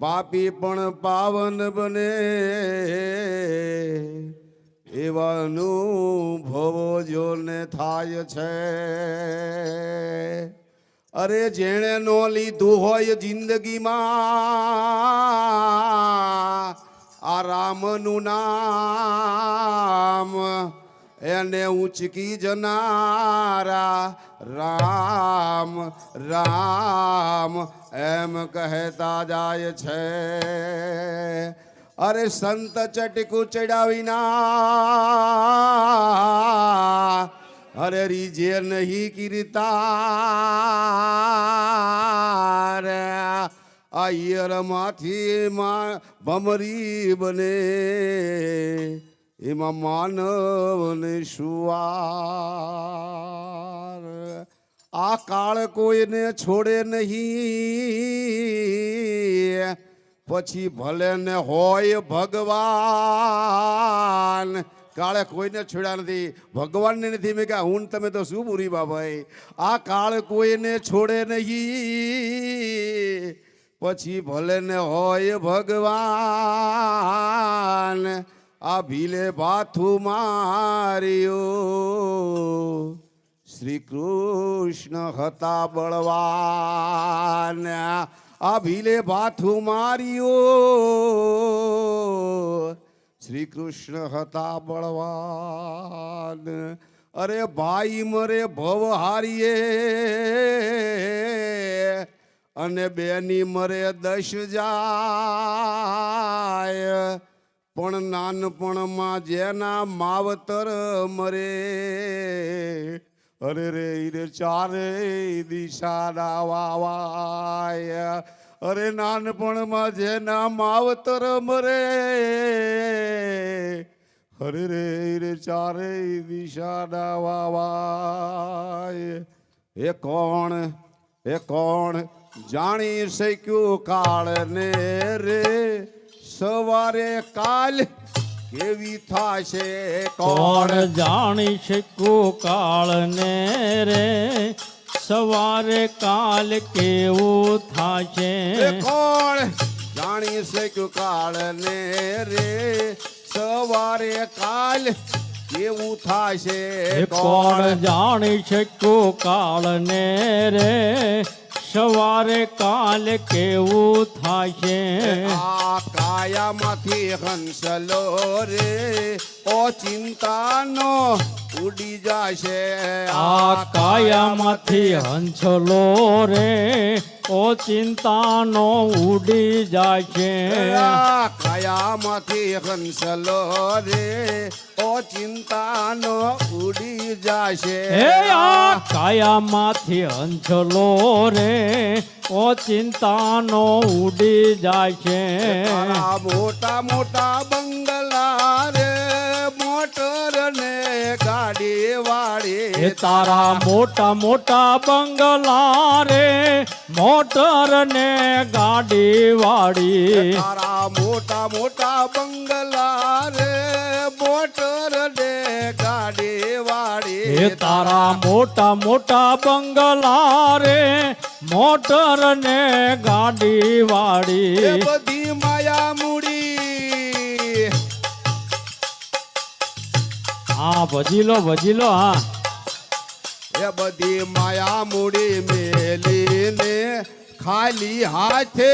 પાપી પણ પાવન બને એવા અનુભવો જોને થાય છે. અરે જેણે નો લીધું હોય જિંદગીમાં આ રામનું નામ એને ઉચકી જનારા રામ રામ એમ કહેતા જાય છે. અરે સંત ચટકું ચડાવીના અરે રીજે નહીં કીર્તાર માંથી ભમરી બને એમાં માનવને શુવાર. આ કાળ કોઈને છોડે નહીં પછી ભલે ને હોય ભગવાન. કાળે કોઈને છોડ્યા નથી, ભગવાનને નથી. મેં કહ્યા હું તમે તો શું પૂરી બાભાઈ. આ કાળ કોઈને છોડે નહીં પછી ભલે ને હોય ભગવાન. આ ભીલે ભાથું માર્યો શ્રી કૃષ્ણ હતા બળવાન. આ ભીલે ભાથું માર્યો શ્રી કૃષ્ણ હતા બળવાન. અરે ભાઈ મરે ભવ હારીએ અને બેની મરે દશ જાય. પણ નાનપણમાં જેના માવતર મરે અરે રે રે ચારે દિશાના વાવાય. અરે નાનપણમાં જેના માવતર મરે અરે રે રે ચારે દિશાના વાવાય. એ કોણ જાણી શક્યું કાળને રે સવારે કાલ કેવી થાશે. કોણ જાણી શકું કાળને રે સવારે કાલ કેવું થાશે. કોણ જાણી શક્યું કાળને રે સવારે કાલ કેવું થાશે. કોણ જાણી શકું કાળને રે સવારે કાલ કેવું થાશે. આ કાયામાંથી હંસલો રે ઓ ચિંતાનો ઉડી જાશે. આ કાયામાંથી હંસલો રે ઓ ચિંતાનો ઉડી જાશે. આ કાયામાંથી હંસલો રે ઓ ચિંતાનો ઉડી જાશે. હે આ કાયામાંથી હંસલો રે ઓ ચિંતાનો ઉડી જાશે. તારા મોટા મોટા બંગલા રે મોટર ને ગાડી વાળી. તારા મોટા મોટા બંગલા રે મોટર ને ગાડી વાળી. તારા મોટા મોટા બંગલા રે મોટર ને ગાડી વાળી. તારા મોટા મોટા બંગલા રે મોટર ને ગાડી વાળી. એ બધી માયા મૂડી. હા ભજીલો હા. એ બધી માયા મૂડી મેલીને ખાલી હાથે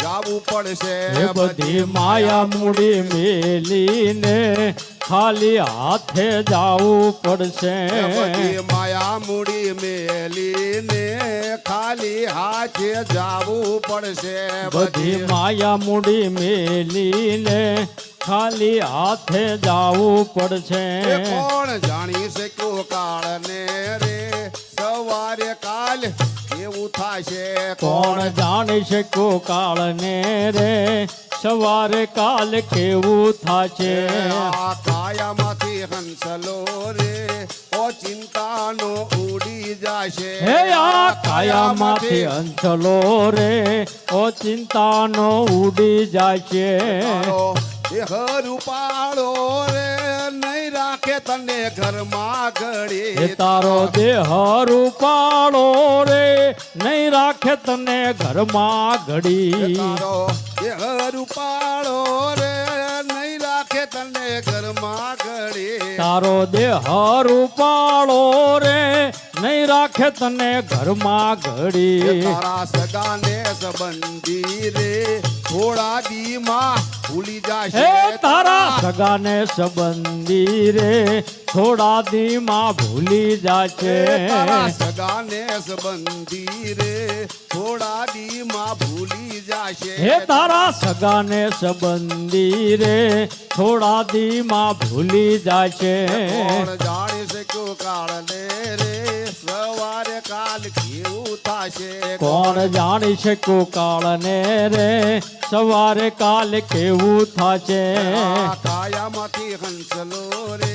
જાવું પડશે. એ બધી માયા મૂડી મેલીને ખાલી હાથે જાવું પડશે. એ બધી માયા મૂડી મેલીને ખાલી હાથે જાવું પડશે. બધી માયા મૂડી મેલીને ખાલી હાથે જાવું પડશે. એ કોણ જાણી શક્યો કાળને રે સવારે કાલ કેવું થાશે. કોણ જાણી શકો કાળને રે સવારે કાલ કેવું થાશે. આ કાયામાંથી હંસલો રે ઓ ચિંતાનો ઉડી જાશે. હે આ કાયામાંથી હંસલો રે ઓ ચિંતાનો ઉડી જાશે. દેહ રૂપાળો રે નહીં રાખે તને ઘરમાં ઘડી. તારો દેહ રૂપાળો રે નહીં રાખે તને ઘરમાં ઘડી. તારો દેહ રૂપાળો રે નહીં રાખે તને ઘરમાં ઘડી તારો દેહ રૂપાળો રે નહીં રાખે તને ઘરમાં ઘડી તારા સગાને સંબંધી રે થોડા દીમાં ભૂલી હે જાશે તારા સગાને સંબંધી રે થોડા દીમાં ભૂલી જાશે તારા સગાને સંબંધી રે થોડા દીમાં ભૂલી જાશે હે તારા સગાને સંબંધી રે થોડા દીમાં ભૂલી જાશે કોણ જાણી શક્યો કાળને રે સવારે કાલ કેવું થાશે કોણ જાણી શક્યું કાળને રે સવારે કાલ કેવું થાશે આ કાયામાંથી હંસલો રે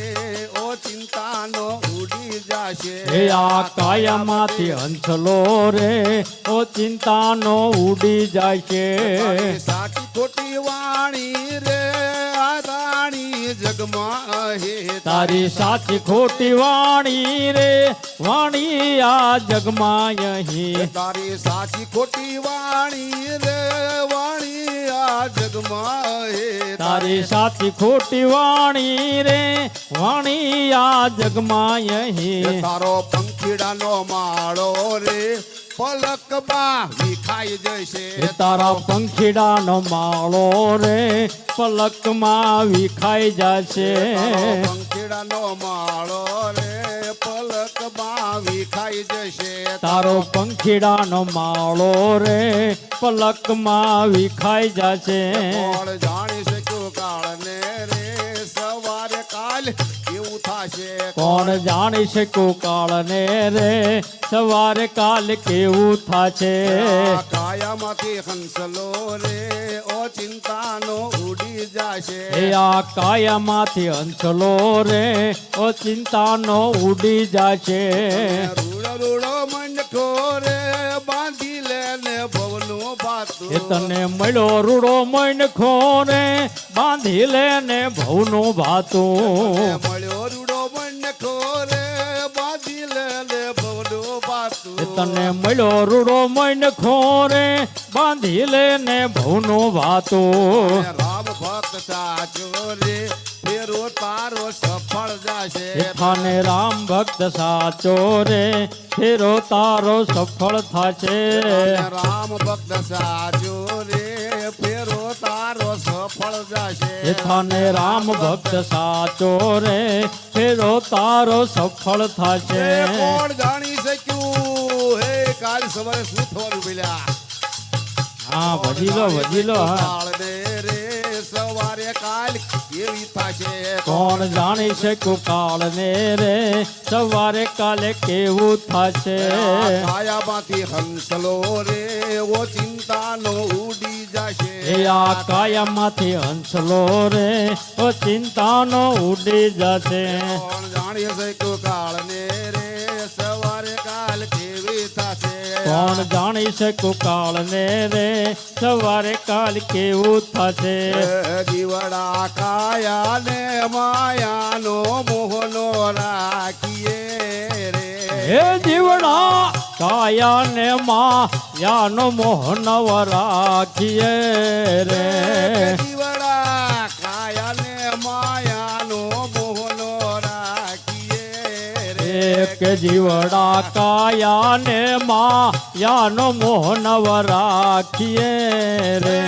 ઓ ચિંતાનો ઉડી જાશે હે આ કાયામાંથી હંસલો રે ઓ ચિંતાનો ઉડી જાય છે તારી સાચી ખોટી વાણી રે આ રાણી જગમાં હે તારી સાચી ખોટી વાણી રે વાણી આ જગમાં અહીં તારી સાચી ખોટી વાણી રે વાણી આ જગમાં હે તારી સાચી ખોટી વાણી રે વાણી આ જગમાં અહીં તારો પંખીડાનો માળો રે પલકમાં વિખાઈ જશે એ તારા પંખીડાનો માળો રે પલકમાં વિખાઈ જશે તારો પંખીડાનો માળો રે પલકમાં વિખાઈ જશે તારો પંખીડાનો માળો રે પલકમાં વિખાઈ જશે કોણ જાણી શક્યું કાળને રે સવારે કાલ કેવું થાશે કોણ જાણી શકું કાળને રે સવારે કાલ કેવું થાશે આ કાયામાંથી હંસલો રે ઓ ચિંતાનો ઉડી જાશે એ આ કાયામાંથી હંસલો રે ઓ ચિંતાનો ઉડી જાશે રૂડો રૂડો મંડકો રે બાંધી લેને ભવનું ભાતું એ તને મળ્યો રૂડો મણખો રે બાંધી લે ને ભવનું ભાતું મળ્યો રૂડો મંડકો રે બાંધી લેને ભવનું ભાતું એ તને મળ્યો રૂડો મણખો રે બાંધી લે ને ભવનું ભાતું રામ ભક્ત સાચો રે ફેરો તારો સફળ જાશે થાને રામ ભક્ત સાચો રે ફેરો તારો સફળ થાશે રામ ભક્ત સાચો રે ફેરો તારો સફળ જાશે થાને રામ ભક્ત સાચો રે ફેરો તારો સફળ થાશે કોણ જાણી શક્યું હે કાલ સવારે શું થવાનું પેલા હા વજીલો હા કાળને રે સવારે કાલ કેવી થાશે કોણ જાણી શકું કાળને રે સવારે કાલે કેવું થાશે કાયામાંથી હંસલો રે ઓ ચિંતાનો ઉડી જાશે એ આ કાયામાંથી હંસલો રે ઓ ચિંતાનો ઉડી જશે કોણ જાણી શક્યું કાળને રે સવારે કાલ કેવી થાશે કોણ જાણી શકું કાળને રે સવારે કાલ કેવું થશે જીવડા કાયા ને માયાનો મોહનો રાખીએ રે હે જીવડા કાયા ને માયાનો મોહનવ રાખીએ રે જીવડા કાયા ને માયાનો મોહનો રાખીએ રે કે જીવડા કાયા ને માયાનો મોહનવ રાખીએ રે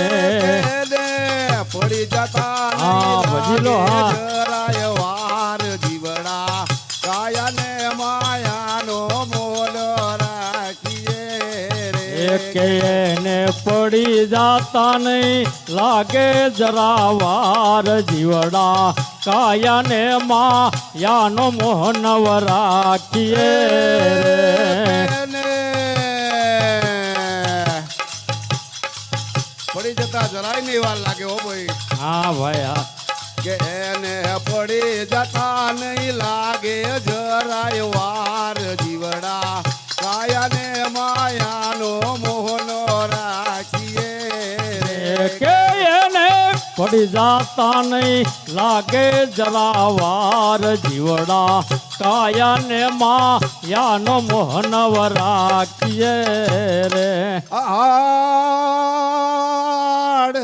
પડી જતા હા, ભજીલો, હા. જરાય વાર જીવડા કાયા ને માયાનો મોલ રાખીએ રે કે એને પડી જાતા નહીં લાગે જરા વાર જીવડા કાયા ને માયાનો મોહનવ રાખીએ રે પડી જતા જરાય નહીં વાર લાગે હો ભાઈ હા ભાઈ હા કે એને પડી જતા નહીં લાગે જરાય વાર જીવડા કાયા ને માયાનો મોહનો રાખીએ રે કે એને પડી જાતા નહીં લાગે જરા વાર જીવડા કાયા ને માયાનો મોહનવ રાખીએ રે આડ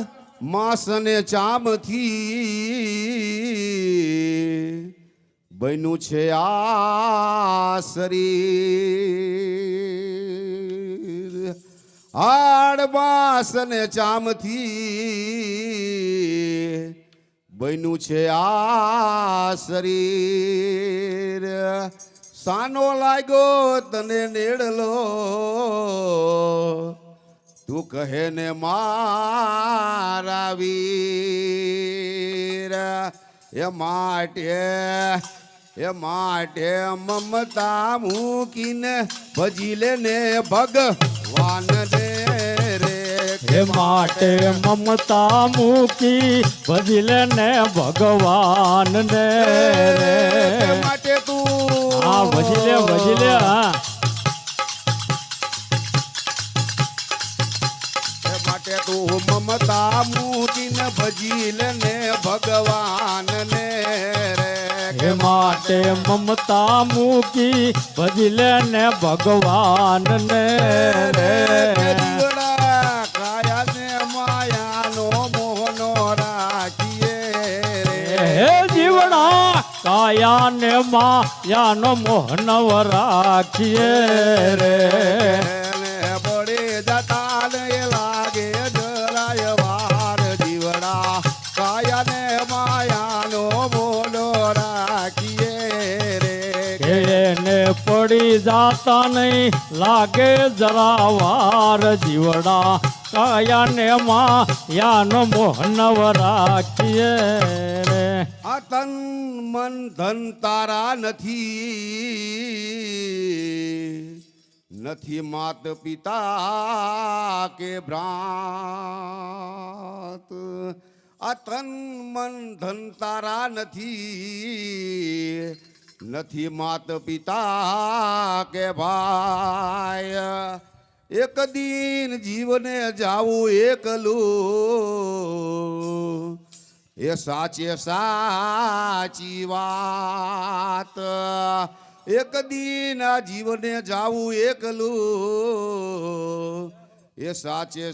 બાંસ અને ચામથી બન્યું છે આ શરીર હાડ બાંસ અને ચામથી બન્યું છે આ શરીર સાનો લાગ્યો તને નેડલો તું કહે ને મારા વીર એ માટે મમતા મૂકીને ભજી લે ને ભગવાન ને રે એ માટે મમતા મૂકી ભજલે ને ભગવાન ને રે માટે તું હા ભજલે હા માટે તું મમતા મૂકીને ભજી લે ને ભગવાન ને રે એ માટે મમતા મૂકી ભજલે ને ભગવાન ને રે જીવડા કાયા ને માયાનો મોહનો રાખીએ રે હે જીવડા કાયા ને માયાનો મોહનવ રાખીએ રે ને બળે જતા ને લાગે જરાય વાર જીવડા કાયા ને માયાનો મોહનો રાખીએ રે એને પડી જાતા નહીં લાગે જરા વાર જીવડા કાયા ને માયાનો મોહનવ રાખીએ રે આ તન મન ધન તારા નથી માત પિતા કે ભ્રાત આ તન મન ધન તારા નથી માત પિતા કે ભાઈ એક દિન જીવને જાવું એકલું એ સાચી વાત એક દિન આ જીવને જાવું એકલું એ સાચી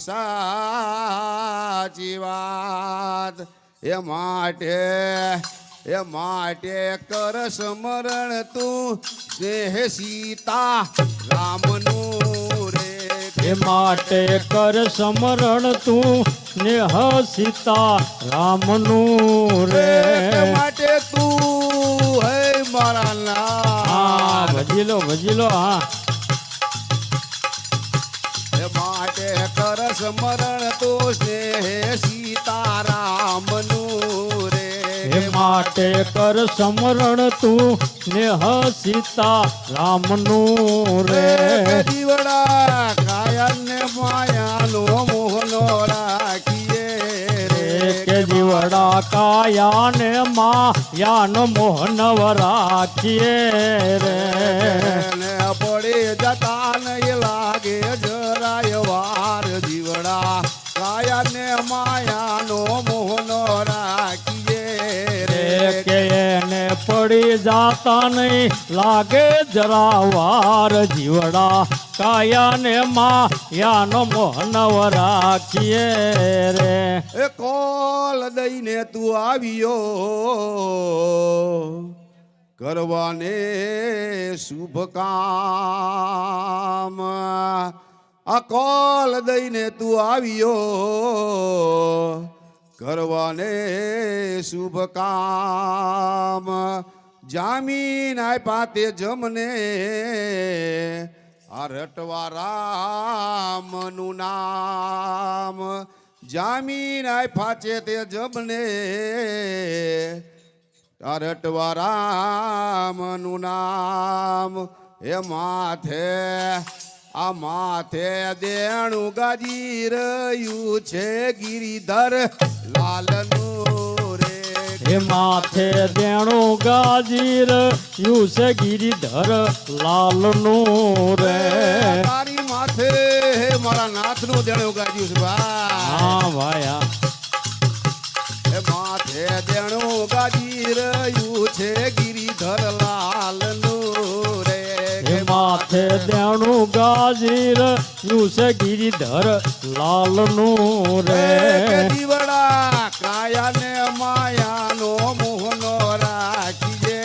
વાત એ માટે કર સ્મરણ તું સ્નેહ સીતા રામનું રે એ માટે કર સમરણ તું સ્નેહ સીતા રામનું રે માટે તું હે મારા હા નામ ભજીલો હા માટે કર સ્મરણ તું સ્નેહ સીતારામનું રે એ માટે કર સમરણ તું સ્નેહ સીતા રામનું રે જીવડા કાયા ને માયાનો મોહનો રાખીએ રે કે જીવડા કાયા ને માયાનો મોહનવ રાખીએ રે ને પડી જતા નહીં લાગે જરાય વાર જીવડા કાયા ને માયાનો મોહનો રાખીએ રે રે કે એને પડી જાતા નહીં લાગે જરા વાર જીવડા કાયા ને માયાનો મોહનવ રાખીએ રે એ કોલ દઈને તું આવ્યો કરવાને શુભ કામ આ કોલ દઈને તું આવ્યો કરવાને શુભ કામ જામીન આપ્યા તે જમને આ રટવા રામનું નામ જામીન આપ્યા છે તે જમને આ રટવા રામનું નામ એ માથે દેણું ગાજી રહ્યું છે ગિરિધર લાલનું રે હે માથે દેણું ગાજીર યુ છે ગિરિધર લાલનું રે તારી માથે મારા નાથનું દેણું ગાજ્યું છે ભાઈ હા ભાઈ એ માથે દેણું ગાજી રહ્યું છે ગિરિધર લાલનું રે હે માથે દેણું ગાજીર યું છે ગિરિધર લાલનું રે જીવડા કાયાને માયાનો મોહનો રાખીએ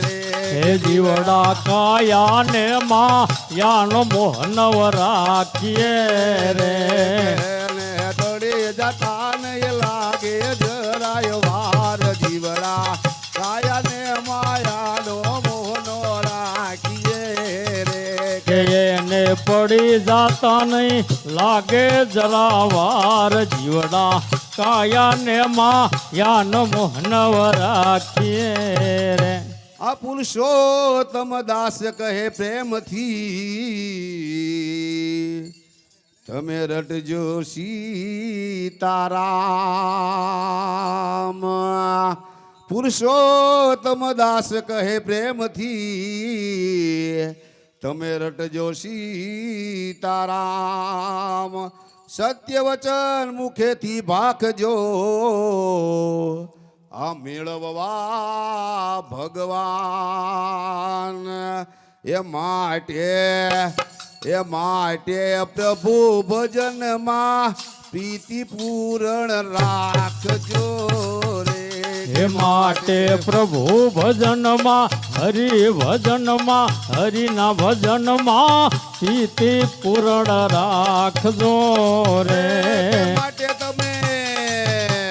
રે હે જીવડા કાયાને માયાનો મોહનવ રાખીએ રે ને તળે જતા નહીં લાગે જરાય વાર જીવડા કાયાને માયાનો મોહનો રાખીએ રે કે એને પડી જાતા નહીં લાગે જરા વાર જીવડા કાયાને માયાનો મોહનવ રાખીએ રે આ પુરુષોત્તમ દાસ કહે પ્રેમથી તમે રટજો સીતારામ પુરુષોત્તમ દાસ કહે પ્રેમથી તમે રટજો સીતારામ સત્ય વચન મુખેથી ભાખજો આ મેળવવા ભગવાન એ માટે પ્રભુ ભજનમાં પ્રીતિ પૂરણ રાખજો રે હે માટે પ્રભુ ભજનમાં હરિ ભજનમાં હરિના ભજનમાં પ્રીતિ પૂરણ રાખજો રે માટે તમે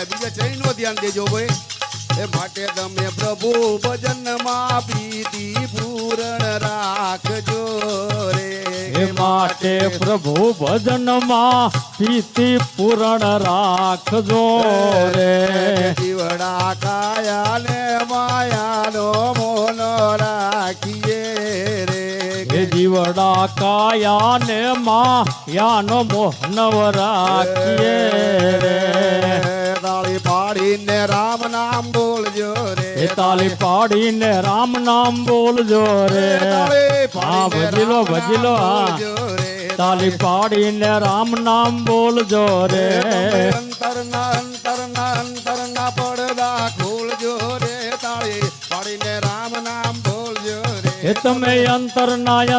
બીજા ચૈનો ધ્યાન દેજો ભાઈ એ માટે તમે પ્રભુ ભજનમાં પ્રીતિ પૂરણ રાખજો રે હે માટે પ્રભુ ભજનમાં પ્રીતિ પૂરણ રાખજો રે જીવડા કાયાને માયાનો મોહનો રાખીએ રે હે જીવડા કાયાને માયાનો મોહનવ રાખીએ રે તાળી પાડીને રામ નામ બોલજો રે એ તાલી પાડીને રામ નામ બોલજો રે હા ભજીલો ભજીલો હા તાલી પાડીને રામ નામ બોલજો રે અંતરના પડદા ખોલજો રે તાળી પાડીને રામ નામ બોલજો રે એ તમે અંતરના એ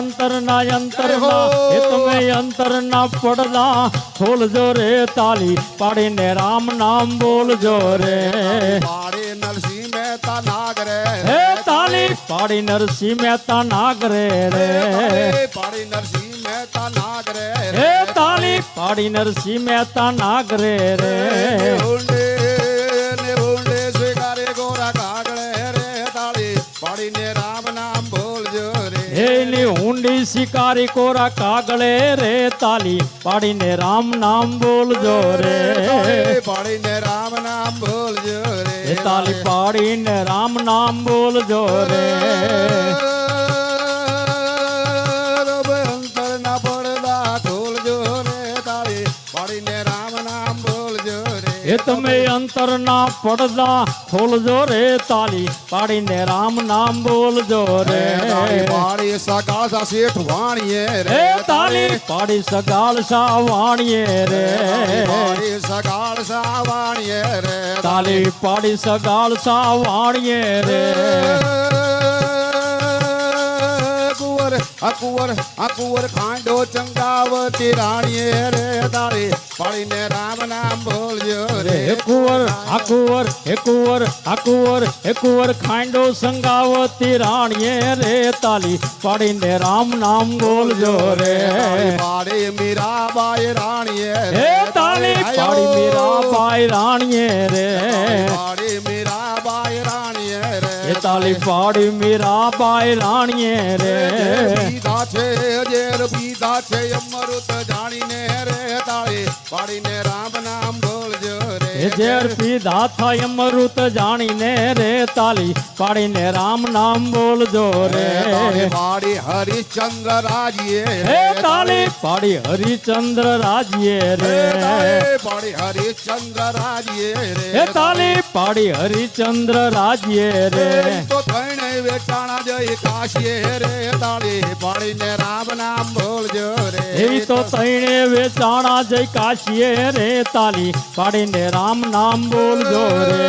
તમે અંતરના પડદા ખોલજો રે તાલી પાડીને રામ નામ બોલજો રે પાડી નરસિંહ મહેતા નાગરે હે તાલી પાડી નરસિંહ મહેતા નાગરે રે પાડી નરસિંહ મહેતા નાગરે હે તાલી પાડી નરસિંહ મહેતા નાગરે રે ઊંડે સ્વીકારે ગોરા કાગળે રે તાળી પાડીને રામ નામ બોલજો રે એની ઊંડી શિકારી કોરા કાગળે રે તાલી પાડીને રામ નામ બોલજો રે પાડીને રામ નામ બોલજો રે એ તાલી પાડીને રામ નામ બોલજો રે અંતરના પડદા ખોલજો રે તાળી પાડીને રામ નામ બોલજો રે એ તમે અંતરના પડદા ખોલજો રે તાલી પાડીને રામ નામ બોલજો રે પાડી સગાસા શેઠ વાણીએ રે એ તાલી પાડી સગાલ સા વાણીએ રે પાડી સગાળ સા વાણીએ રે તાલી પાડી સગાલ સા વાણીએ રે કુંવર ખાંડો ચંગાવતી રાણીએ રે તાળી પાડીને રામ નામ બોલજો રે હે કુંવર ખાંડો સંગાવતી રાણીએ રે તાલી પાડીને રામ નામ બોલજો રે પાડી મીરાબાઈ રાણીએ હે તાલી પાડી મીરાબાઈ રાણીએ રે પાડી મીરાબાઈ રાણીએ રે હે તાલી પાડી મીરાબાઈ રાણીએ રે પીધા છે ઝેર પીધા છે અમૃત જાણીને રે તાળી પાડીને રામ નામ બોલજો રે હે ઝેર પીધા થાય અમૃત જાણીને રે તાલી પાડીને રામ નામ બોલજો રે પાડી હરિશ્ચંદ્ર રાજ્યે હે તાલી પાડી હરિચંદ્ર રાજ્યે રે પાડી હરિશ્ચંદ્ર રાજ્યે રે હે તાલી પાડી હરિચંદ્ર રાજ્યે રે તો થઈને વેચાણા જઈ કાશીએ રે તાળી પાડીને રામ નામ બોલજો રે એવી તો તૈણે વેચાણા જઈ કાશીએ રે તાલી પાડીને રામ નામ બોલજો રે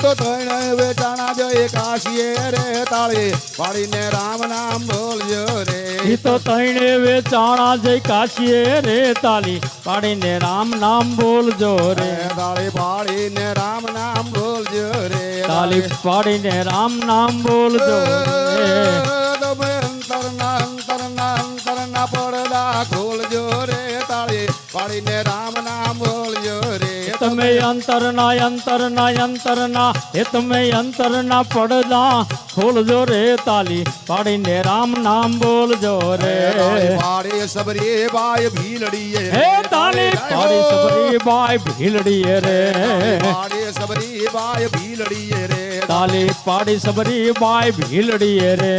તો થઈને વેચાણા જઈ કાશીએ રે તાળી પાડીને રામ નામ બોલજો રે ઈ તો તૈણે વેચાણા જઈ કાશીએ રે તાલી પાડીને રામ નામ બોલજો રે તાળી પાડીને રામ નામ બોલજો રે તાલી પાડીને રામ નામ બોલજો રે તમે અંતરના પડદા ખોલજો રે તાળી પાડીને રામ નામ બોલજો રે તમે અંતરના એ તમે અંતરના પડદા ખોલજો રે તાલી પાડીને રામ નામ બોલજો રે પાડી સબરી બાય ભીલડીએ હે તાલી પાડી સબરી બાય ભીલડીએ રે પાડી સબરી બાય ભીલડીએ રે તાલી પાડી સબરી બાય ભીલડીએ રે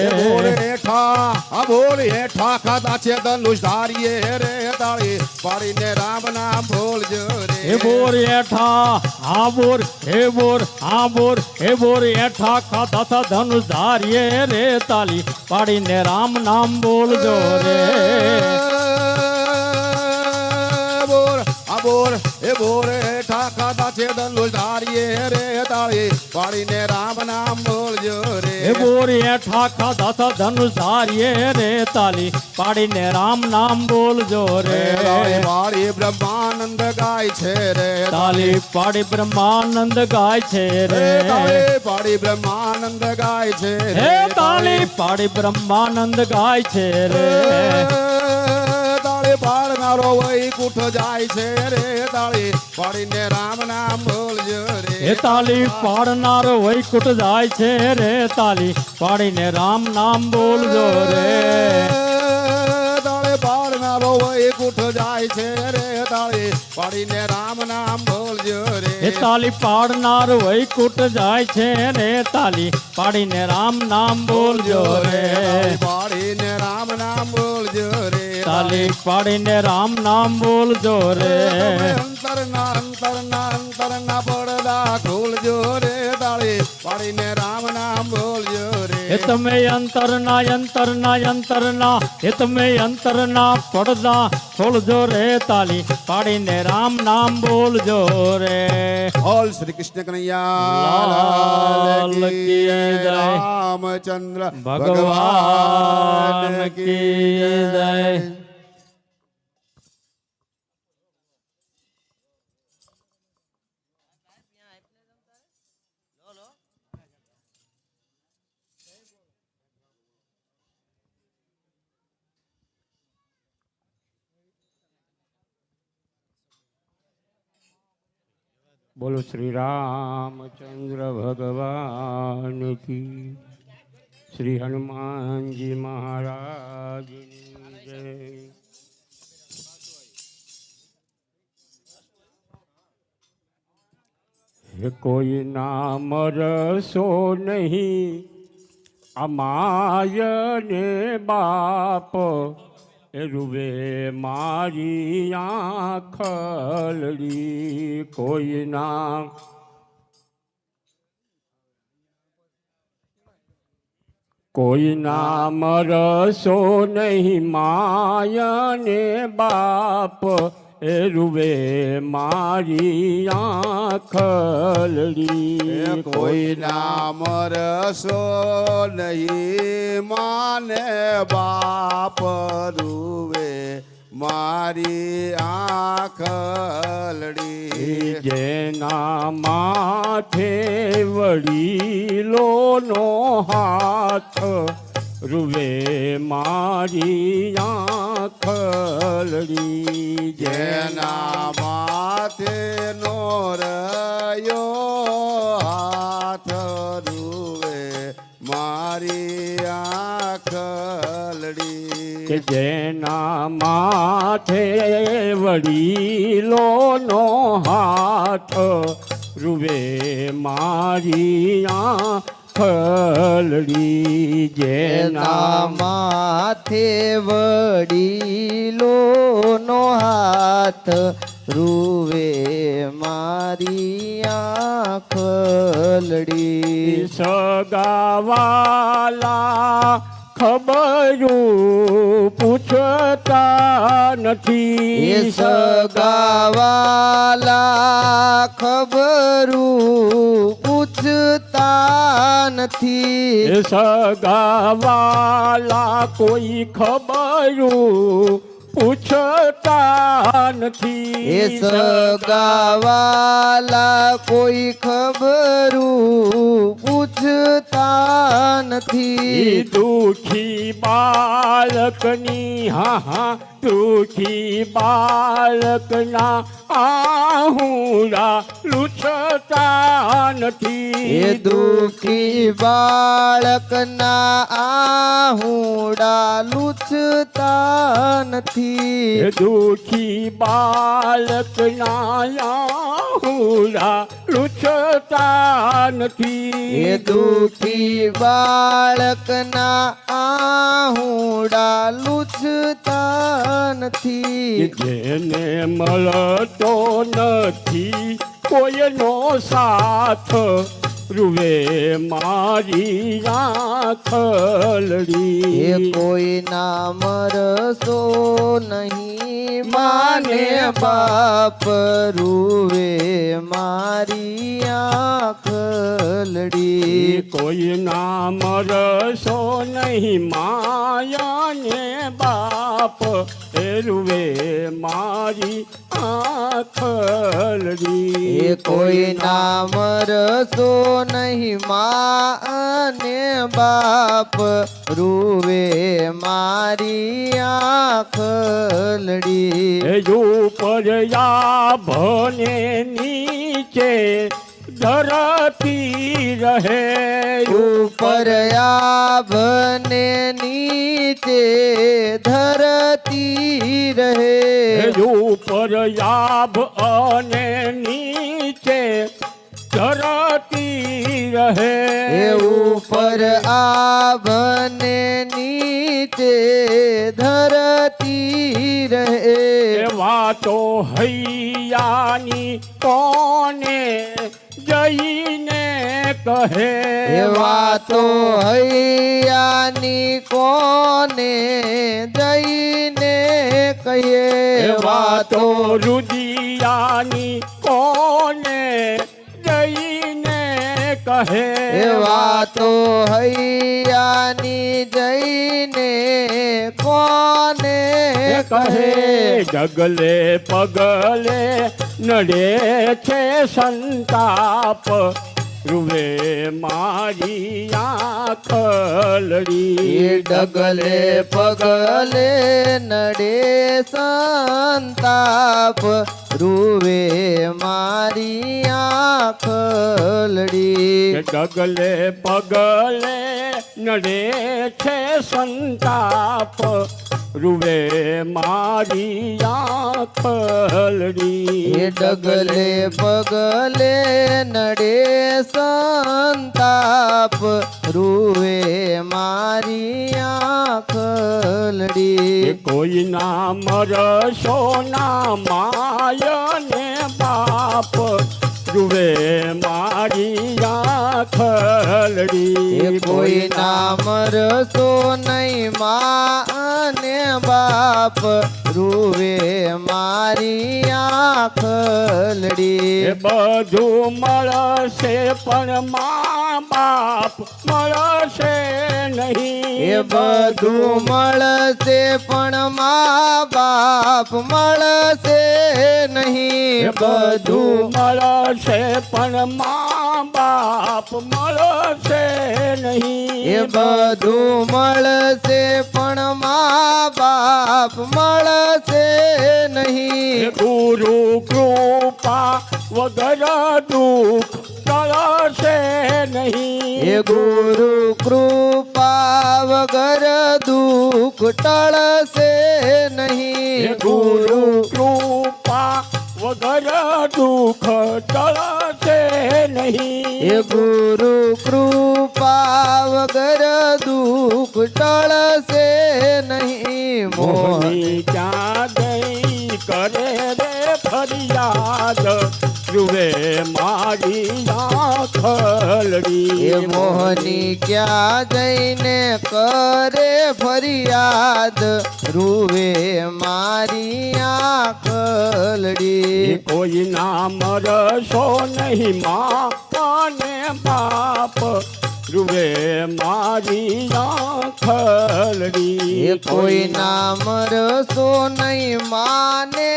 બોલ હેઠા ખાધા છે ધનુષ ધારીએ રે તાળી પાડીને રામ નામ બોલજો રે હે બોર હેઠા હા બોર હે બોર હા બોર હે બોર હેઠા ખાધા થા ધનુષ ધારીએ રે તાલી પાડીને રામ નામ બોલજો રે બોર એ બોર હેઠા ખાધા છે ધનુષ ધારીએ રે તાળી પાડીને રામ નામ બોલજો રે હે બોર હેઠા ખાધા થા ધનુષ ધારીએ રે તાલી પાડીને રામ નામ બોલજો રે પાડી બ્રહ્માનંદ ગાય છે રે તાલી પાડી બ્રહ્માનંદ ગાય છે રે પાડી બ્રહ્માનંદ ગાય છે હે તાલી પાડી બ્રહ્માનંદ ગાય છે રે તાળી પાડનારો વૈકુંઠ જાય છે રે તાળી પાડીને રામ નામ બોલજો રે હે તાલી પાડનારો વૈકુંઠ જાય છે રે તાલી પાડીને રામ નામ બોલજો રે તાળી પાડનારો વૈકુંઠ જાય છે રે તાળી પાડીને રામ નામ બોલજો રે હે તાલી પાડનાર વૈકુંઠ જાય છે રે તાલી પાડીને રામ નામ બોલજો રે પાડીને રામ નામ બોલજો રે તાલી પાડીને રામ નામ બોલજો રે અંતરના પડદા ખોલજો રે તાળી પાડીને રામ નામ બોલજો રે એ તમે અંતરના એ તમે અંતરના પડદા ખોલજો રે તાલી પાડીને રામ નામ બોલજો રે બોલ શ્રી કૃષ્ણ કનૈયા લાલ કી જય. રામચંદ્ર ભગવાન કી જય. બોલો શ્રી રામચંદ્ર ભગવાન કી શ્રી હનુમાનજી મહારાજ જય. હે કોઈ નામ રસો નહીં અમાય ને બાપ એ રૂવે મારી આંખલડી કોઈ નામ કોઈ નામ રસો નહીં માયને બાપ એ રૂવે મારી આંખલડી કોઈ નામ રસો નહીં માને બાપ રૂવે મારી આંખલડી જેના માથે વડીલોનો હાથ રૂવે મારી આંખલડી જેના માથે નો રહ્યો હાથ રૂવે મારી આંખલડી કે જેના માથે વડીલોનો હાથ રૂવે મારી આંખલડી જેના માથે વડીલોનો હાથ રૂવે મારી આંખલડી સગાવાલા ખબરું પૂછતા નથી એ સગાવાલા ખબરું પૂછ પૂછતા નથી. એ સગાવાલા કોઈ ખબરું પૂછતા નથી. એ સગાવાલા કોઈ ખબરું પૂછતા નથી. દુખી બાળકની દુખી બાળકના આહુડા લૂછતા નથી. એ દુખી બાળકના આહુડા લૂછતા નથી. એ દુખી બાળકના આહુડા લૂછતા નથી. એ દુખી બાળકના આહુડા લૂછતા નથી. જેને મળતો નથી કોઈનો સાથ રૂવે મારી આંખલડી. એ કોઈ ના મરસો નહીં માને બાપ રૂવે મારી આંખલડી. કોઈ ના મરસો નહીં માયાને બાપ એ રૂવે મારી આંખલડી. એ કોઈ ના મરસો નહીં માને બાપ રૂવે મારી આંખલડી. એ ઉપર ભને નીચે ધરતી રહે. ઉપર આભને નીચે ધરતી રહે. ઉપર યાભ અને નીચે ધરતી રહે. એ ઉપર આભને નીચે ધરતી રહે. વાતો હૈયાની કોને જઈને કહે. એ વાતો હૈયાની કોને જઈને કહીએ. વાતો રુદિયાની કોને જઈને કહે. એ વાતો હૈયાની જઈને કોને કહે. જગલે પગલે નડે છે સંતાપ રૂવે મારી આંખલડી. એ ડગલે પગલે નડે સંતાપ રૂવે મારી આંખલડી. ડગલે પગલે નડે છે સંતાપ રૂવે મારી આંખલડી. એ ડગલે પગલે નડે સંતાપ રૂવે મારી આંખલડી. કોઈ ના મરશો ના માયને બાપ રૂવે મારી આંખલડી. એ કોઈ ના મરશો નહીં માને બાપ રૂવે મારી આંખલડી. એ બધું મળશે પણ મા બાપ મળશે નહીં. એ બધું મળશે પણ મા બાપ મળશે નહીં. એ બધું મળશે પણ મા બાપ મળશે નહીં. એ બધું મળશે પણ મા બાપ મળશે નહીં. ગુરુ કૃપા વગર દુઃખ ટળશે નહીં. એ ગુરુ કૃપા વગર દુઃખ ટળશે નહીં. ગુરુ કૃપા વગર દુઃખ ટળશે નહીં. એ ગુરુ કૃપા વગર દુઃખ ટળશે નહીં. મોહની ક્યાં ગઈ કરે રે ફરિયાદ રૂવે મારી આંખ ખલડી એ મોહની ક્યાં જઈને કરે ફરિયાદ રૂવે મારી આંખલડી કોઈ નામ રસો નહીં માં અને બાપ રૂવે મારી આંખલડી એ કોઈ નામ રસો નહીં માને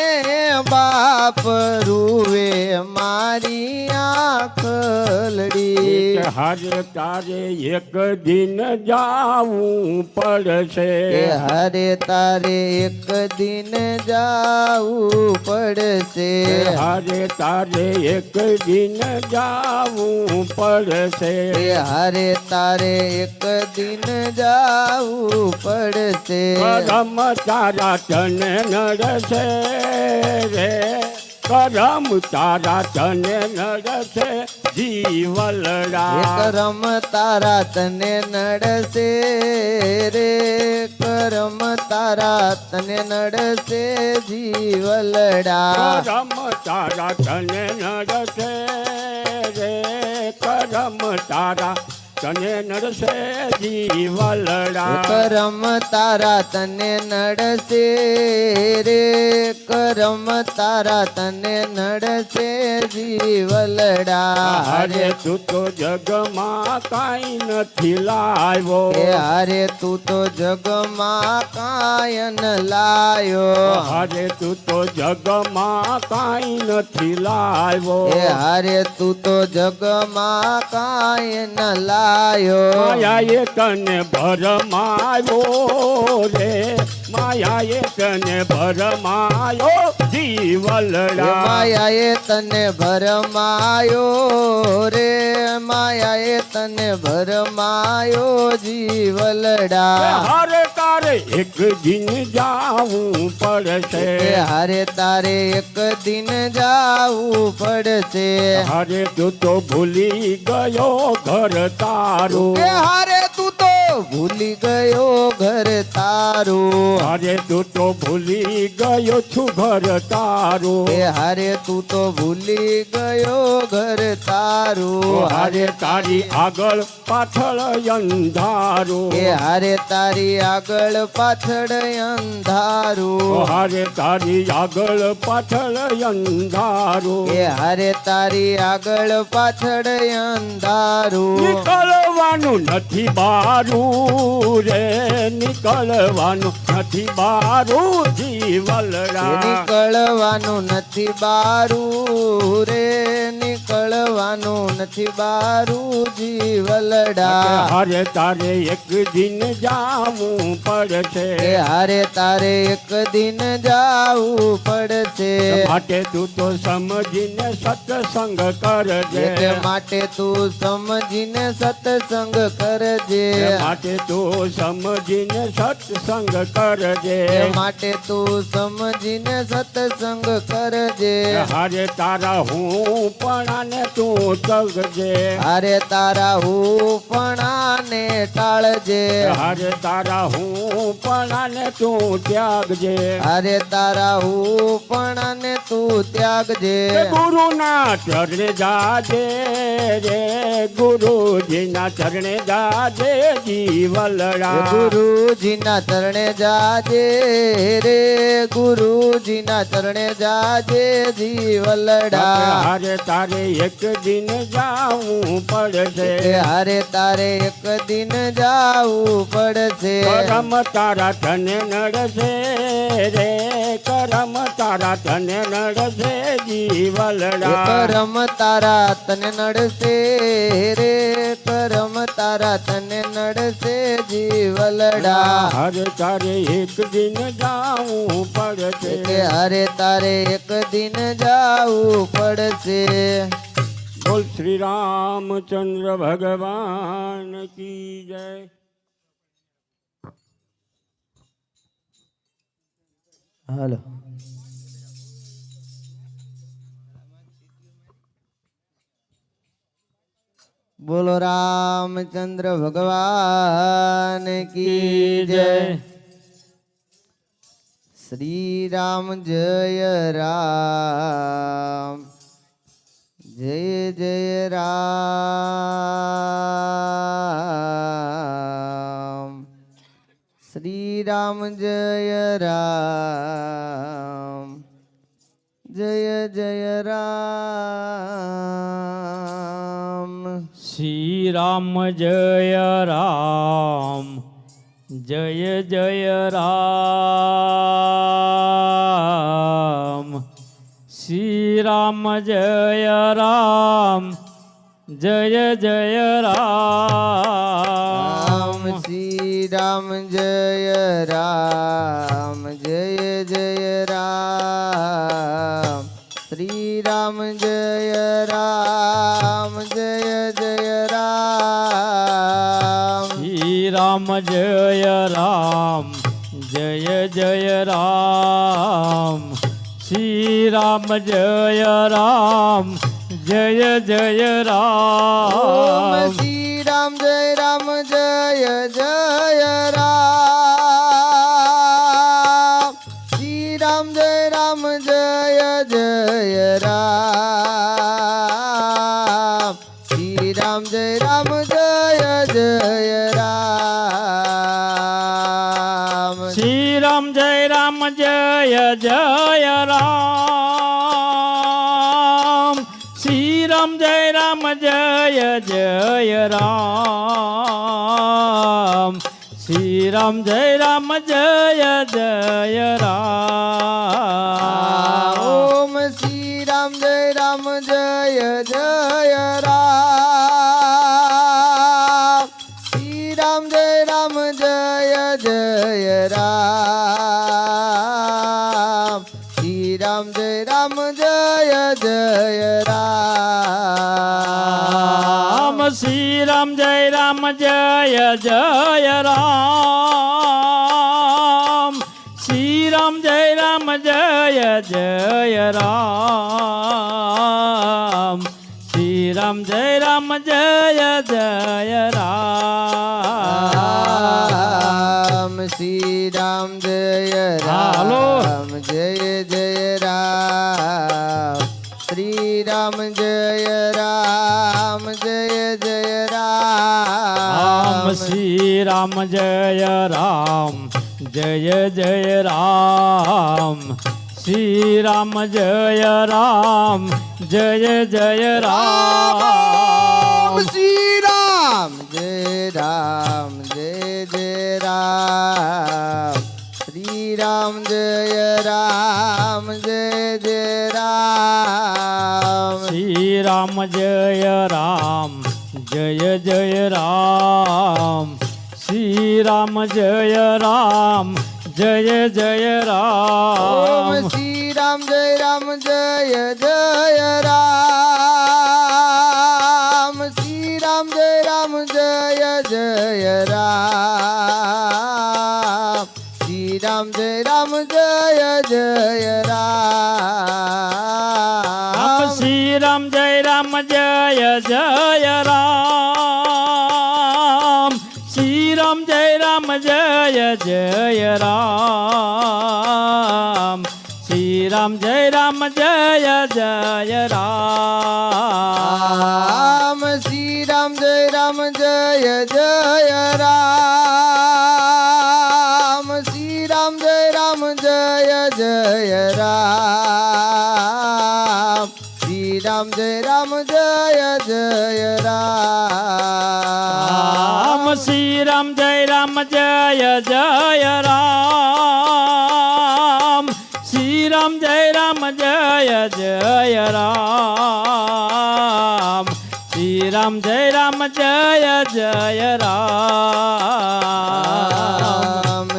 બાપ રૂવે મારી આંખલડી હારે તારે એક દિન જાવું પડશે કે હારે તારે એક દિન જાવું પડશે હારે તારે એક દિન જાવું પડશે કે હારે તારે એક દિન જાવું પડશે કરમ તારા તને નડશે રે કરમ તારા તને નડશે જીવલડા કરમ તારા તને નડશે રે કરમ તારા તને નડશે જીવલડા કરમ તારા તને નડશે રે કરમ તારા તને નડશે જીવલડા કરમ તારા તને નડશે રે કરમ તારા તને નડશે જીવલડા હારે તું તો જગમાં કાંઈ નથી લાવ્યો એ હારે તું તો જગમાં કાયન લાયો હારે તું તો જગમાં કાંઈ નથી લાવ્યો એ હારે તું તો જગમાં કાયન લાયો માયાએ તને ભરમાયો રે માયાએ તને ભરમાયો જીવલડા માયાએ તને ભરમાયો રે માયાએ તને ભરમાયો જીવલડા હારે તારે એક દિન જાવું પડશે એ હારે તારે એક દિન જાવું પડશે હારે તું તો ભૂલી ગયો ઘર તારું કે હારે તું તો ભૂલી ગયો ઘર તારું હારે તું તો ભૂલી ગયો છું ઘર તારું એ હારે તું તો ભૂલી ગયો ઘર તારું હારે તારી આગળ પાછળ અંધારું એ હારે તારી આગળ પાછળ અંધારું હારે તારી આગળ પાછળ અંધારું એ હારે તારી આગળ પાછળ અંધારું નીકળવાનું નથી બારું રે નીકળવાનું નથી બારું જીવલડા નીકળવાનું નથી બારું રે નીકળવાનું નથી બારું જીવલડા હારે તારે એક દિન જાવું પડશે એ હારે તારે એક દિન જાવું પડશે માટે તું તો સમજીને સત્સંગ કરજે કે માટે તું સમજીને સત્સંગ કરજે માટે તું સમજીને સત્સંગ કરજે માટે તું સમજીને સત્સંગ કરજે હારે તારા હું પણ તું તગજે હારે તારા હુપણાને ટાળજે હારે તારા હું પણ તું ત્યાગજે હારે તારા હુપણાને તું ત્યાગજે ગુરુના ચરણે જાજે રે ગુરુજીના ચરણે જાજે જીવલડા ગુરુજીના ચરણે જાજે રે ગુરુજીના ચરણે જાજે જીવલડા હારે તારે એક દિન જાવું પડશે હારે તારે એક દિન જાવું પડશે કરમ તારા તને નડશે રે કરમ તારા તને નડશે જીવલડા કરમ તારા તને નડશે રે કરમ તારા તને નડશે જીવલડા હારે તારે એક દિન જાવું પડશે હારે તારે એક દિન જાવું પડશે બોલ શ્રી રામચંદ્ર ભગવાન કી જય હાલો બોલો રામચંદ્ર ભગવાન કી જય શ્રી રામ જય રામ જય જય રામ શ્રી રામ જય રામ જય જય રામ શ્રી રામ જય રામ જય જય રામ શ્રી રામ જય રામ જય જય રામ શ્રી રામ જય રામ જય જય રામ શ્રી રામ જય રામ જય જય રામ શ્રી રામ જય રામ જય જય રામ શ્રી રામ જય રામ જય જય ઓમ રામ શ્રી રામ જય જય રામ શ્રી રામ જય જય રામ શ્રી રામ જય જય રામ શ્રી રામ જય રામ જય જય રામ શ્રી રામ જય રામ જય જય રામ શ્રી રામ જય રામ જય જય રામ ઓમ શ્રી રામ જય જય રામ શ્રી રામ જય જય રામ શ્રી રામ જય જય રામ શ્રી રામ જય રામ જય જય રામ શ્રી રામ જય રામ જય જય રામ શ્રી રામ જય રામ જય જય રામ શ્રી રામ જય હાલો. રામ જય જય રામ શ્રી રામ જય રામ જય જય રામ શ્રી રામ જય રામ જય જય રામ શ્રી રામ જય રામ જય જય રામ શ્રી રામ જય રામ જય જય રામ શ્રી રામ જય રામ જય જય રામ શ્રી રામ જય રામ જય જય રામ શ્રી રામ જય રામ જય જય ઓમ રામ શ્રી રામ જય જય રામ શ્રી રામ જય જય રામ શ્રી રામ જય જય રામ શ્રી રામ જય રામ જય જય રામ શ્રી રામ જય રામ જય જય રામ શ્રી રામ જય રામ જય જય રામ શ્રી રામ જય જય રામ શ્રી રામ જય જય રામ શ્રી રામ જય જય રામ શ્રી રામ જય રામ જય જય રામ શ્રી રામ જય રામ જય જય રામ શ્રી રામ જય રામ જય જય રામ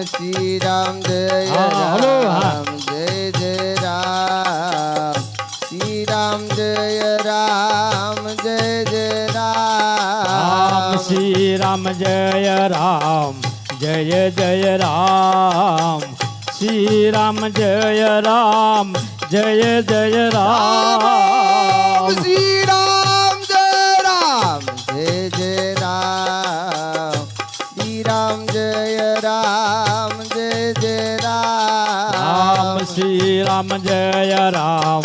શ્રી રામ જય હાલો, હા. રામ જય જય રામ શ્રી રામ જય રામ જય જય રામ શ્રી રામ જય રામ જય જય રામ શ્રી રામ જય રામ જય જય રામ શ્રી રામ જય રામ જય જય રામ શ્રી રામ જય રામ જય જય રામ શ્રી રામ જય રામ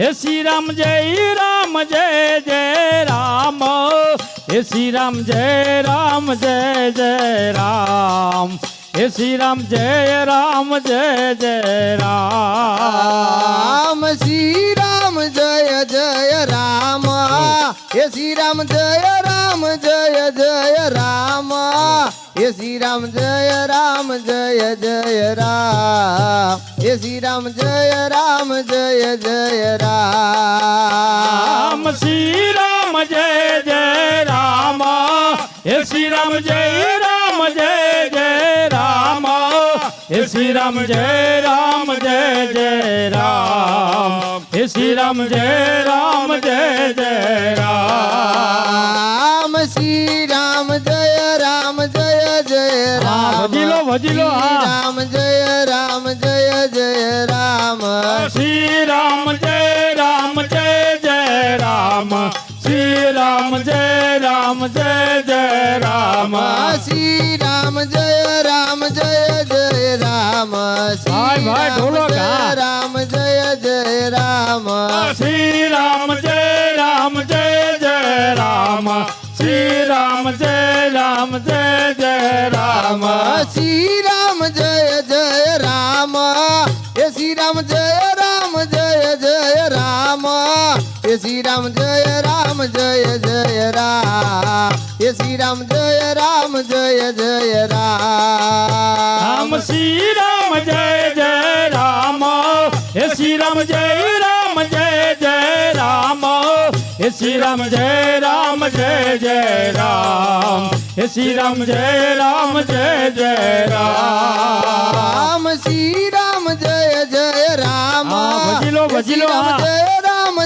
હે શ્રી રામ જય રામ હે શ્રી રામ જય રામ હે શ્રી રામ જય રામ રામ શ્રી રામ જય જય રામ હે શ્રી રામ જય રામ હે શ્રી રામ જય રામ હે શ્રી રામ જય રામ રામ શ્રી રામ જય રામ હે શ્રી રામ જય રામ હે શ્રી રામ જય રામ હે શ્રી રામ જય રામ રામ શ્રી રામ જય રામ ભજીલો રામ જય રામ શ્રી રામ જય રામ શ્રી રામ જય રામ શ્રી રામ જય રામ ભાઈ ઢોલો રામ જય રામ શ્રી રામ જય રામ શ્રી રામ જય રામ શ્રી રામ જય રામ હે શ્રી રામ જય રામ હે શ્રી રામ જય રામ હે શ્રી રામ જય રામ રામ શ્રી રામ જય રામ હે શ્રી રામ જય રામ હે શ્રી રામ જય રામ હે શ્રી રામ જય રામ રામ શ્રી રામ જય રામ ભજીલો જય રામ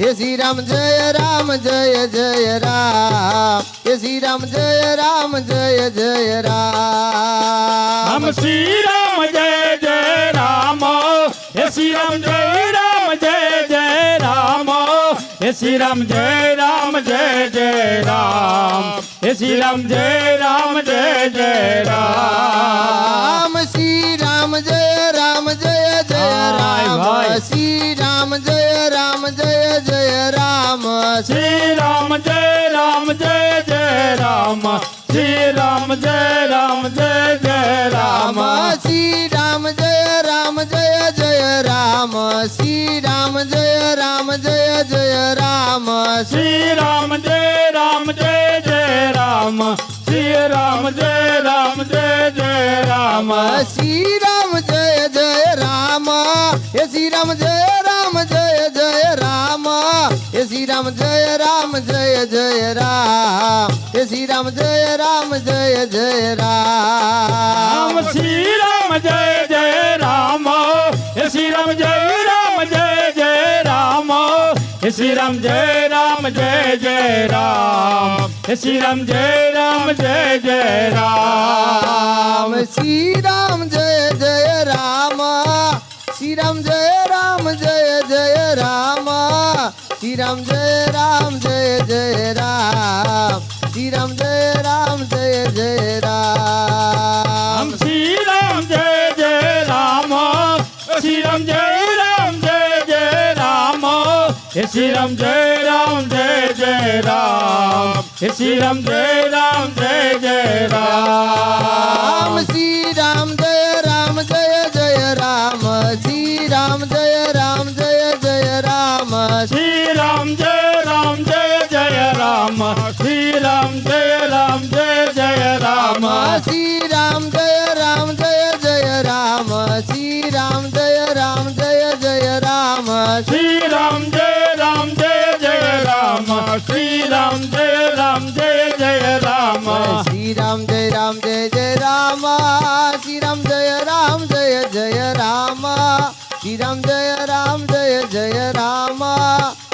હે શ્રી રામ જય રામ હે શ્રી રામ જય રામ રામ શ્રી રામ જય રામ હે શ્રી રામ જય રામ હે શ્રી રામ જય રામ હે શ્રી રામ જય રામ રામ શ્રી રામ જય રામ શ્રી રામ જય રામ શ્રી રામ જય રામ શ્રી રામ જય રામ રામ શ્રી રામ જય રામ શ્રી રામ જય રામ શ્રી રામ જય રામ શ્રી રામ જય રામ શ્રી રામ જય રામ હે શ્રી રામ જય રામ હે શ્રી રામ જય રામ હે શ્રી રામ જય રામ રામ શ્રી રામ જય રામ હે શ્રી રામ જય રામ હે શ્રી રામ જય રામ હે શ્રી રામ જય રામ રામ શ્રી રામ જય રામ શ્રી રામ જય રામ શ્રી રામ જય રામ શ્રી રામ જય રામ રામ શ્રી રામ જય રામ શ્રી રામ જય રામ હે શ્રી રામ જય રામ હે શ્રી રામ જય રામ રામ શ્રી રામ જય રામ શ્રી રામ જય રામ શ્રી રામ જય રામ શ્રી રામ જય રામ શ્રી રામ જય રામ શ્રી રામ જય રામ શ્રી રામ જય રામ શ્રી રામ જય રામ શ્રી રામ જય રામ જય રામ શ્રી રામ જય રામ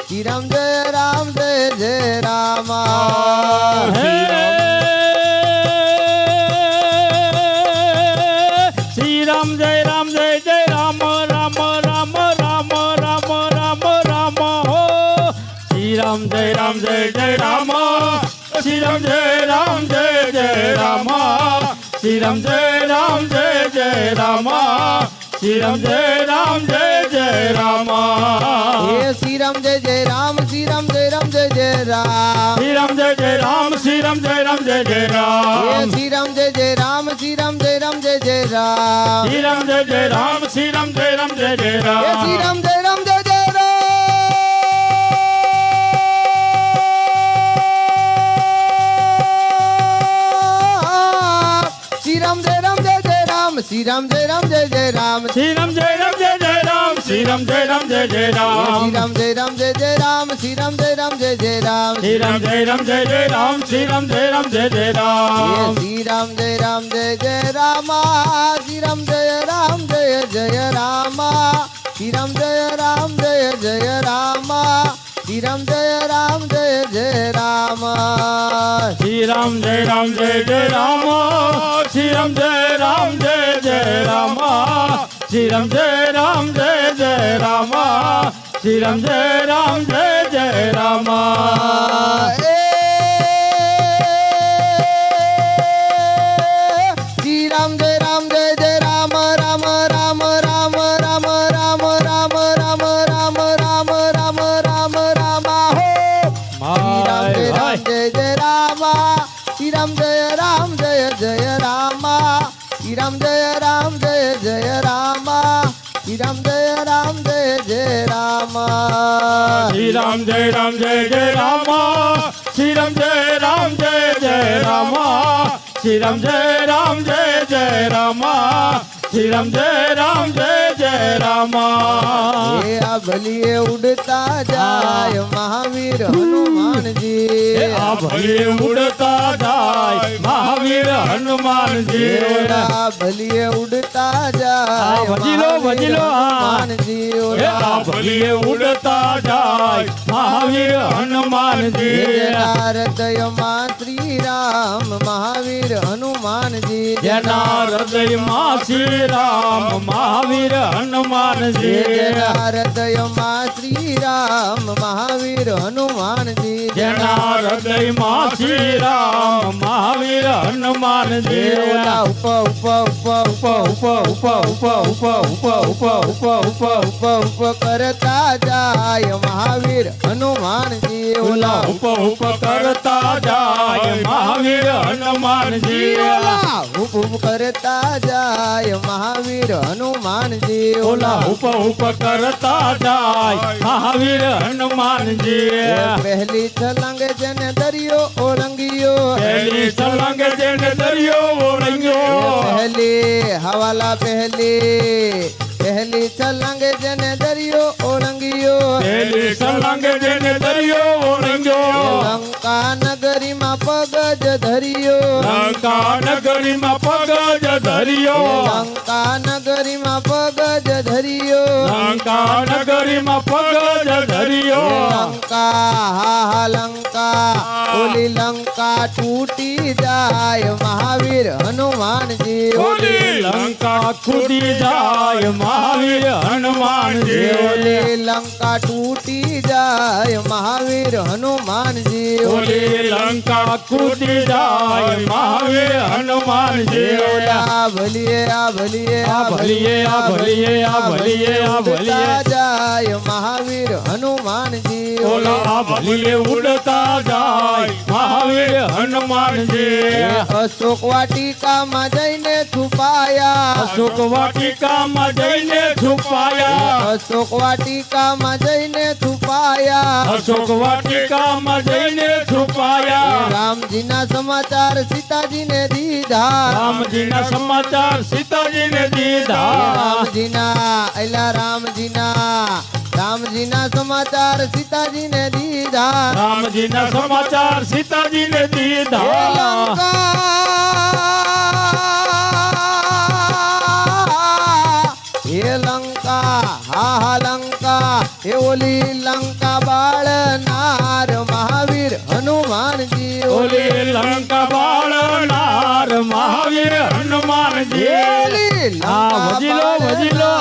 શ્રી રામ જય રામ શ્રી રામ જય રામ હે શ્રી રામ જય રામ રામ હો શ્રી રામ જય રામ શ્રી રામ જય રામ શ્રી રામ જય રામ શ્રી રામ જય રામ રામ હે શ્રી રામ જય જય રામ શ્રી રામ જય રામ જય જય રામ શ્રી રામ જય જય રામ શ્રી રામ જય રામ જય જય હે રામ શ્રી રામ જય જય રામ શ્રી રામ જય રામ જય જય રામ શ્રી રામ જય જય રામ શ્રી રામ જય રામ જય જય હે રામ શ્રી રામ જય રામ જય જય રામ શ્રી રામ જય રામ જય જય રામ શ્રી રામ જય રામ જય જય રામ શ્રી રામ જય રામ જય જય રામ શ્રી રામ જય રામ જય જય રામ શ્રી રામ જય રામ જય જય રામ શ્રી રામ જય રામ જય જય રામ શ્રી રામ જય રામ જય જય રામ શ્રી રામ જય રામ જય જય હે રામ શ્રી રામ જય રામ જય જય રામ શ્રી રામ જય રામ જય જય રામ શ્રી રામ જય રામ જય જય રામ શ્રી રામ જય રામ જય જય રામ શ્રી રામ જય રામ જય જય રામ શ્રી રામ જય રામ જય જય રામ શ્રી રામ જય રામ જય જય રામ શ્રી રામ જય રામ જય જય રામ શ્રી રામ જય રામ જય જય રામ રામ રામ રામ રામ રામ રામ રામ રામ રામ રામ રામ રામ હો શ્રી રામ જય રામ જય જય રામ શ્રી રામ જય રામ જય જય રામ શ્રી રામ જય રામ જય જય રામ શ્રી રામ જય રામ જય જય રામ શ્રી રામ જય રામ જય જય રામ શ્રી રામ જય રામ જય જય રામ શ્રી રામ જય રામ જય જય રામ શ્રી રામ જય રામ જય જય રામ હે આ ભલીએ ઉડતા જાય મહાવીર હનુમાનજી આ ભલે ઉડતા જાય મહાવીર હનુમાનજી આ ભલીએ ઉડતા જાય આ ભજીલો, ભજીલો, હા. હનુમાનજી આ ભલે ઉડતા જાય મહાવીર હનુમાનજી જેના હૃદયમાં શ્રી રામ મહાવીર હનુમાનજી જેના હૃદયમાં શ્રી રામ મહાવીર હનુમાનજી જેના હૃદયમાં શ્રી રામ મહાવીર હનુમાનજી જેના હૃદયમાં શ્રી રામ મહાવીર હનુમાનજી ઓલા ઉપ ઉપ ઉપ ઉપ ઉપ ઉપ ઉપ ઉપ ઉપ ઉપ ઉપ ઉપ ઉપ કરતા જાય મહાવીર હનુમાનજી ઓલા ઉપ ઉપ કરતા જાય મહાવીર હનુમાનજી ઓલા ઉપ ઉપ કરતા જાય મહાવીર હનુમાનજી ઓલા ઉપ ઉપ કરતા જાય મહાવીર હનુમાનજી પહેલી છલાંગ જેને દરિયો ઓળંગિયો પહેલી છલાંગ જેને દરિયો ઓળંગ્યો પહેલી હવાલા પહેલી છલાંગ જેને દરિયો ઓળંગિયો પહેલી છલાંગ જેને દરિયો ઓળંગ્યો લંકા નગરીમાં પગ જ ધર્યો લંકા નગરીમાં પગ જ ધર્યો લંકા નગરીમાં પગ જ ધર્યો લંકા નગરીમાં પગ જ ધર્યો લંકા હા હા લંકા ઓલી લંકા તૂટી જાય મહાવીર હનુમાનજી ઓલી લંકા ખુદી જાય મહાવીર હનુમાનજી ઓલી લંકા તૂટી જાય મહાવીર હનુમાનજી ઓલી લંકા ખુદી જાય મહાવીર હનુમાનજી આ ભલીએ આ ભલીએ આ ભલીએ આ ભલીએ આ ભલીએ આ ભલીએ જાય મહાવીર હનુમાનજી ઓલા આ ભલીએ ઉડતા જાય મહાવીર હનુમાનજી અશોક વાટિકામાં જઈને છુપાયા અશોક વાટિકામાં જઈને છુપાયા અશોક વાટિકામાં જઈને છુપાયા અશોક વાટિકામાં જઈને છુપાયા રામજીના સમાચાર સીતાજીને દીધા રામજીના સમાચાર સીતાજીને દીધા રામજીના એલા રામજીના સમાચાર સીતાજીને દીધા રામજીના સમાચાર સીતાજીને દીધા હે લંકા હા હા લંકા હે ઓલી લંકા બાળનાર મહાવીર હનુમાનજી ઓલી લંકા બાળનાર મહાવીર હનુમાનજી હા, ભજીલો, ભજીલો.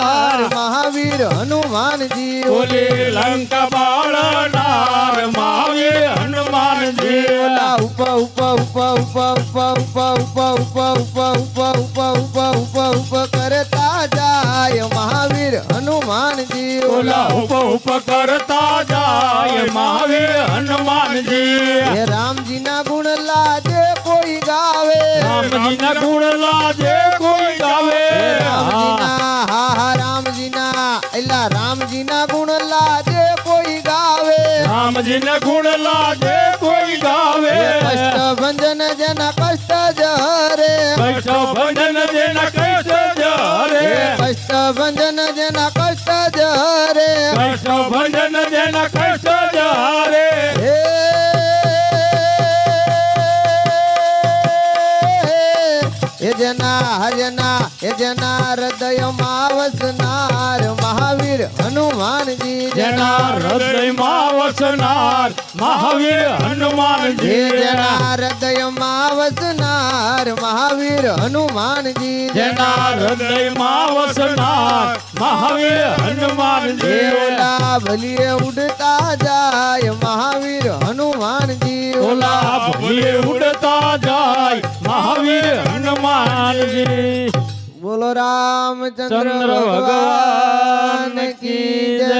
મહાવીર હનુમાનજી ઓલી લંકા બાળનાર મહાવીર હનુમાનજી ઓલા ઉપ ઉપ ઉપ ઉપ ઉપ ઉપ ઉપ ઉપ ઉપ ઉપ ઉપ ઉપ ઉપ ઉપ કરતા જાય મહાવીર હનુમાનજી ઓલા ઉપ કરતા જાય મહાવીર હનુમાનજી હે રામજીના ગુણ લાજે કોઈ ગાવે રામજીના ગુણ લાજે કોઈ ગાવે રામજીના હા રામજીના એલા રામજીના ગુણ લાજે કોઈ ગાવે રામજીના ગુણ લાજે કોઈ ગાવે કષ્ટ ભંજન જેના કષ્ટ જહરે કષ્ટ ભંજન જેના કષ્ટ જહરે કષ્ટ ભંજન જેના કષ્ટ જહરે કષ્ટ ભંજન જેના કષ્ટ જહરે હે એ જેના હૃદયમાં વસનાર મહાવીર હનુમાનજી જેના હૃદયમાં વસનાર મહાવીર હનુમાનજી જેના હૃદયમાં વસનાર મહાવીર હનુમાનજી જેના હૃદયમાં વસનાર મહાવીર હનુમાનજી ઓલા ભલીએ ઉડતા જાય મહાવીર હનુમાનજી ઓલા ભલે ઉડતા જાય મહાવીર હનુમાનજી બોલો રામચંદ્ર ચંદ્ર ભગવાન કી જય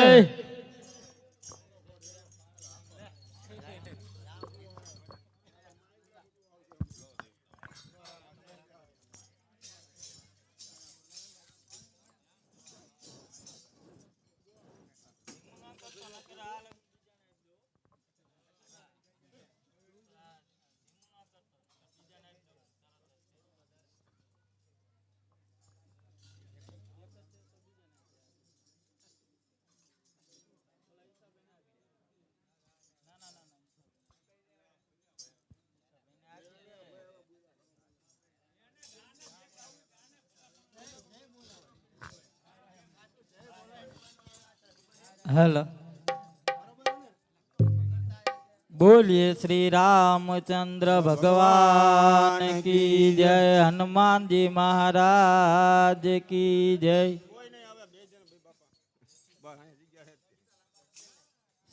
हेलो बोलिए श्री रामचंद्र भगवान की जय हनुमान जी महाराज की जय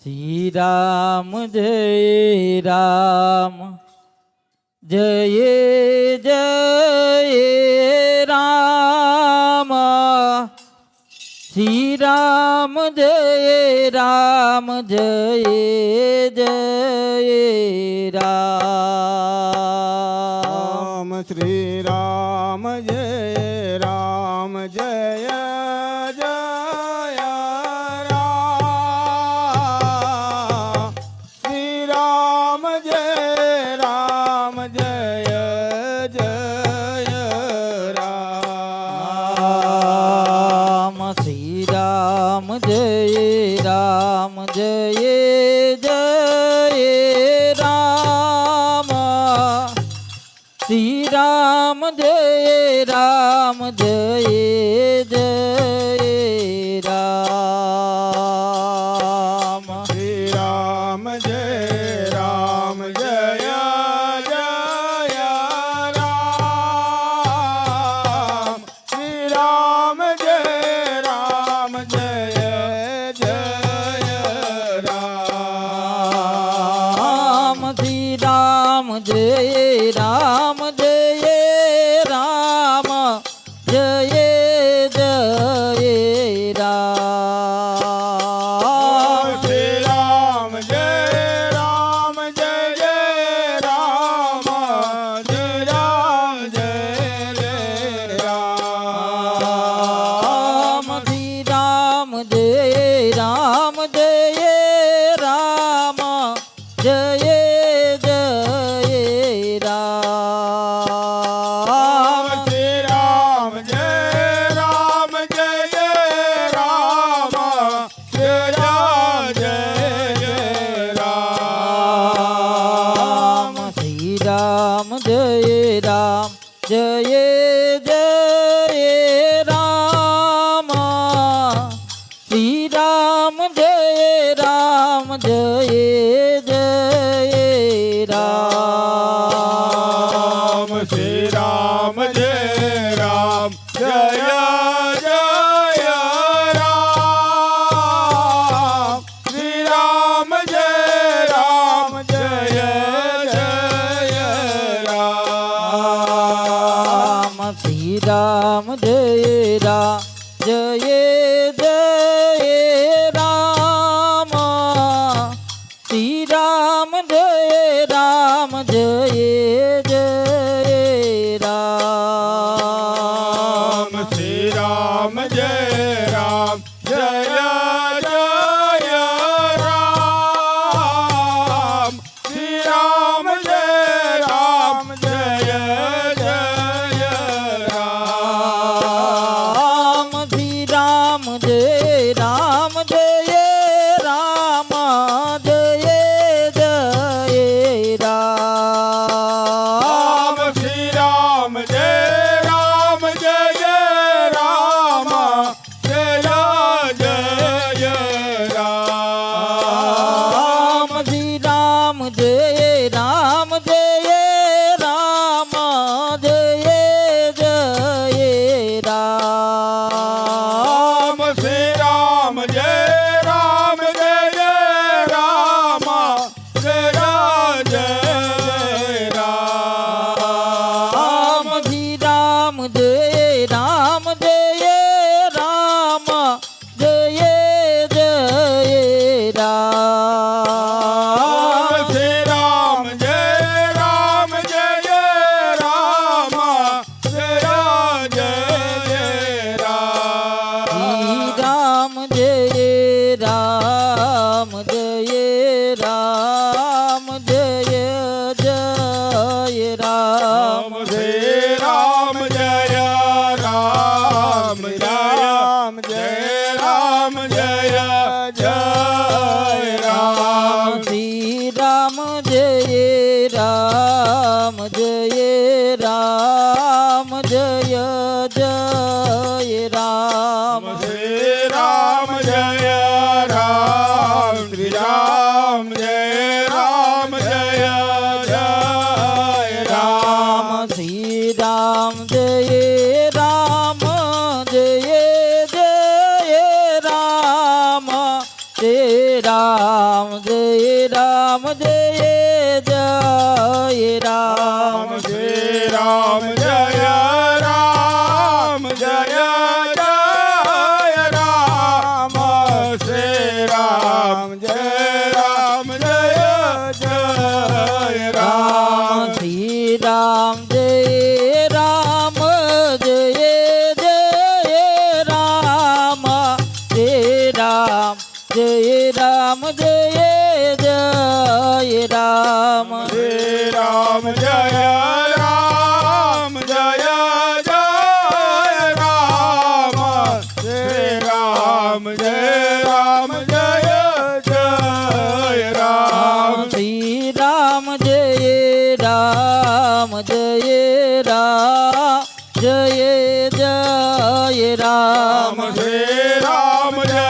श्री राम जय राम जय जय राम श्री राम जय राम जय जय राम श्री राम जय राम जय जय राम श्री राम जय राम जय जय राम श्री राम जय राम जय जय राम श्री राम जय राम जय जय राम श्री राम जय राम जय जय राम श्री राम जय राम जय जय राम श्री राम जय राम जय राम जय जय राम श्री राम जय राम जय जय राम जय राम जय जय राम श्री राम जय राम जय राम जय जय राम श्री राम जय राम जय जय राम श्री राम जय जय राम श्री राम जय राम जय जय राम श्री राम जय राम जय जय राम श्री राम जय राम जय जय राम श्री राम जय राम जय जय राम श्री राम जय राम जय जय રામ જય જય રામ શ્રી રામ જય રામ જય જય રામ શ્રી રામ જય રામ જય રામ જય જય રામ શ્રી રામ જય રામ જય રામ જય જય રામ શ્રી રામ જય રામ જય રામ જય જય રામ શ્રી રામ જય રામ જય રામ જય જય રામ શ્રી રામ જય રામ જય રામ જય જય રામ શ્રી રામ જય રામ જય રામ જય જય રામ રામ જય રામ જય રામ જય જય રામ શ્રી રામ જય રામ રામ જય રામ જય જય રામ શ્રી રામ જય રામ જય રામ જય જય રામ શ્રી રામ જય રામ શ્રી રામ જય રામ જય જય રામ શ્રી રામ જય રામ જય જય રામ જય રામ જય રામ જય જય રામ શ્રી રામ જય રામ જય જય રામ શ્રી રામ જય રામ જય જય રામ શ્રી રામ જય રામ જય જય રામ જય રામ જય રામ જય જય રામ શ્રી રામ જય રામ જય જય રામ શ્રી રામ જય રામ જય જય રામ શ્રી રામ જય રામ જય રામ જય જય રામ શ્રી રામ જય